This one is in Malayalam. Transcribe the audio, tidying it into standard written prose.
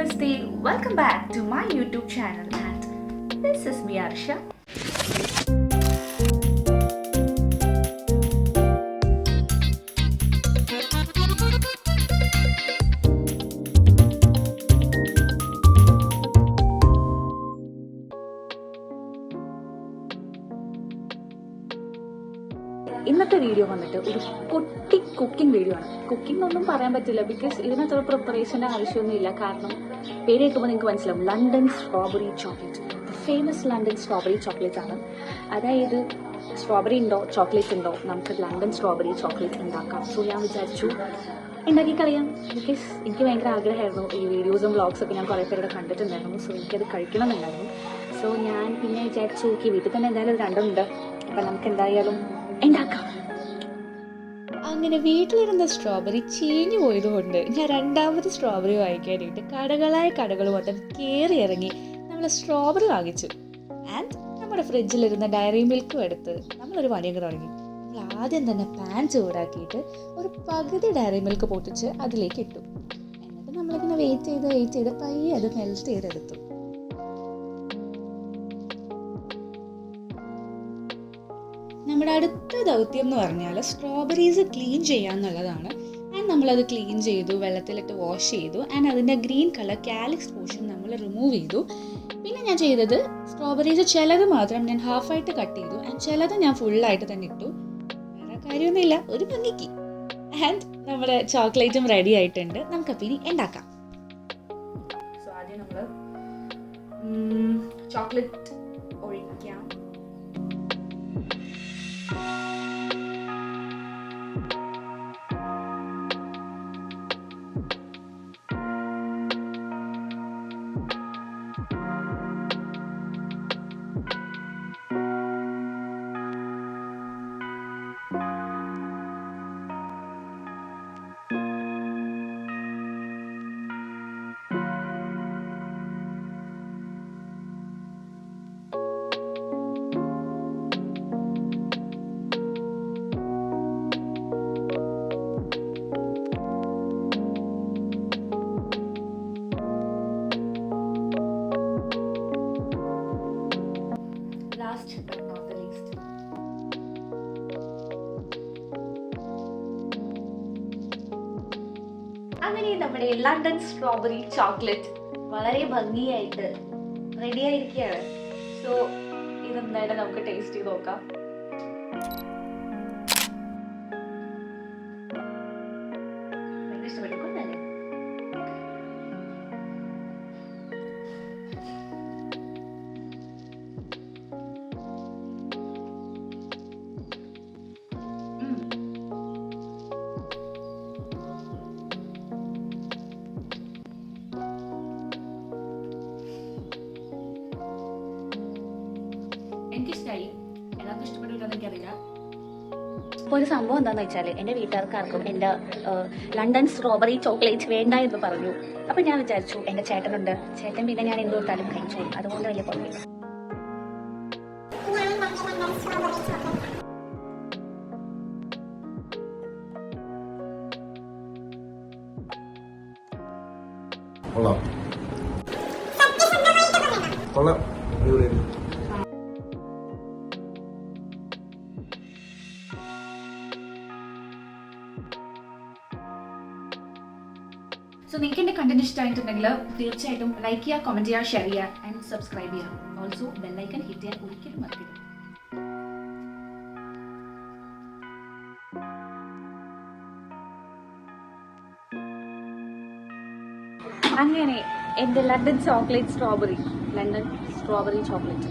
Namaste, welcome back to my YouTube channel and this is me Arsha. ഇന്നത്തെ വീഡിയോ വന്നിട്ട് ഒരു കുട്ടി കുക്കിംഗ് വീഡിയോ ആണ്. കുക്കിംഗ് ഒന്നും പറയാൻ പറ്റില്ല, ബിക്കോസ് ഇതിനത്ര പ്രിപ്പറേഷൻ്റെ ആവശ്യമൊന്നുമില്ല. കാരണം പേര് കേൾക്കുമ്പോൾ നിങ്ങൾക്ക് മനസ്സിലാവും, London strawberry chocolate. Famous London strawberry chocolate ആണ്. അതായത് സ്ട്രോബെറി ഉണ്ടോ ചോക്ലേറ്റ് ഉണ്ടോ, നമുക്ക് ലണ്ടൻ സ്ട്രോബെറി ചോക്ലേറ്റ് ഉണ്ടാക്കാം. സോ ഞാൻ വിചാരിച്ചു ഉണ്ടാക്കി കളയാം. ബിക്കോസ് എനിക്ക് ഭയങ്കര ആഗ്രഹമായിരുന്നു. ഈ വീഡിയോസും വ്ളോഗ്സൊക്കെ ഞാൻ കുറേ പേരുടെ കണ്ടിട്ടുണ്ടായിരുന്നു. സോ എനിക്കത് കഴിക്കണമെന്നുണ്ടായിരുന്നു. സോ ഞാൻ പിന്നെ വിചാരിച്ചു വീട്ടിൽ തന്നെ എന്തായാലും ഇത് രണ്ടുണ്ട്, അപ്പം നമുക്ക് എന്തായാലും ഉണ്ടാക്കാം. അങ്ങനെ വീട്ടിലിരുന്ന സ്ട്രോബെറി ചീഞ്ഞു പോയതുകൊണ്ട് ഞാൻ രണ്ടാമത് സ്ട്രോബെറി വാങ്ങിക്കാനായിട്ട് കടകൾ മൊത്തം കയറി ഇറങ്ങി നമ്മൾ സ്ട്രോബെറി വാങ്ങിച്ചു. ആൻഡ് നമ്മുടെ ഫ്രിഡ്ജിലിരുന്ന ഡയറി മിൽക്കും എടുത്ത് നമ്മളൊരു പണിയൊക്കെ തുടങ്ങി. നമ്മൾ ആദ്യം തന്നെ പാൻ ചൂടാക്കിയിട്ട് ഒരു പകുതി ഡയറി മിൽക്ക് പൊട്ടിച്ച് അതിലേക്ക് ഇട്ടു. എന്നിട്ട് നമ്മളിങ്ങനെ വെയിറ്റ് ചെയ്ത് പയ്യെ അത് മെൽറ്റ് ചെയ്തെടുത്തു. നമ്മുടെ അടുത്ത ദൗത്യം എന്ന് പറഞ്ഞാൽ സ്ട്രോബെറീസ് ക്ലീൻ ചെയ്യുക എന്നുള്ളതാണ്. ആൻഡ് നമ്മളത് ക്ലീൻ ചെയ്തു, വെള്ളത്തിലിട്ട് വാഷ് ചെയ്തു. ആൻഡ് അതിൻ്റെ ഗ്രീൻ കളർ കാലിക്സ് പോർഷൻ നമ്മൾ റിമൂവ് ചെയ്തു. പിന്നെ ഞാൻ ചെയ്തത് സ്ട്രോബെറീസ് ചിലത് മാത്രം ഞാൻ ഹാഫായിട്ട് കട്ട് ചെയ്തു, ആൻഡ് ചിലത് ഞാൻ ഫുള്ളായിട്ട് തന്നെ ഇട്ടു. വേറെ കാര്യമൊന്നുമില്ല, ഒരു ഭംഗിക്ക്. ആൻഡ് നമ്മുടെ ചോക്ലേറ്റും റെഡി ആയിട്ടുണ്ട്. നമുക്കപ്പോൾ ഇനി ഉണ്ടാക്കാം. സോ ആദ്യം നമ്മൾ ചോക്ലേറ്റ് ഒഴിക്കാം. അങ്ങനെ നമ്മുടെ ലണ്ടൻ സ്ട്രോബെറി ചോക്ലേറ്റ് വളരെ ഭംഗിയായിട്ട് റെഡി ആയിരിക്കുകയാണ്. സോ ഇതെന്തായാലും നമുക്ക് ടേസ്റ്റ് ചെയ്ത് നോക്കാം. ഇഷ്ടപ്പെടുന്നല്ലേ? എനിക്കിഷ്ടമായി. എല്ലാവർക്കും ഇഷ്ടപ്പെട്ടില്ലെന്ന് എനിക്കറിയില്ല. ഇപ്പോൾ ഒരു സംഭവം എന്താണെന്ന് വെച്ചാൽ, എൻ്റെ വീട്ടുകാർക്കാർക്കും എൻ്റെ ലണ്ടൻ സ്ട്രോബെറി ചോക്ലേറ്റ് വേണ്ട എന്ന് പറഞ്ഞു. അപ്പം ഞാൻ വിചാരിച്ചു എൻ്റെ ചേട്ടനുണ്ട്, ചേട്ടൻ പിന്നെ ഞാൻ എന്ത് കൊടുത്താലും കഴിച്ചു, അതുകൊണ്ട് വലിയ കുഴപ്പമില്ല. സോ നിങ്ങൾക്ക് എൻ്റെ കണ്ടന്റ് ഇഷ്ടമായിട്ടുണ്ടെങ്കിൽ തീർച്ചയായിട്ടും ലൈക്ക് ചെയ്യുക, കമൻറ്റ് ചെയ്യുക, ഷെയർ ചെയ്യുക ആൻഡ് സബ്സ്ക്രൈബ് ചെയ്യുക. ഓൾസോ ബെല്ലൈക്കൺ ഹിറ്റ് ചെയ്യാൻ ഒരിക്കലും മറക്കരുത്. അങ്ങനെ എൻ്റെ ലണ്ടൻ സ്ട്രോബെറി ചോക്ലേറ്റ്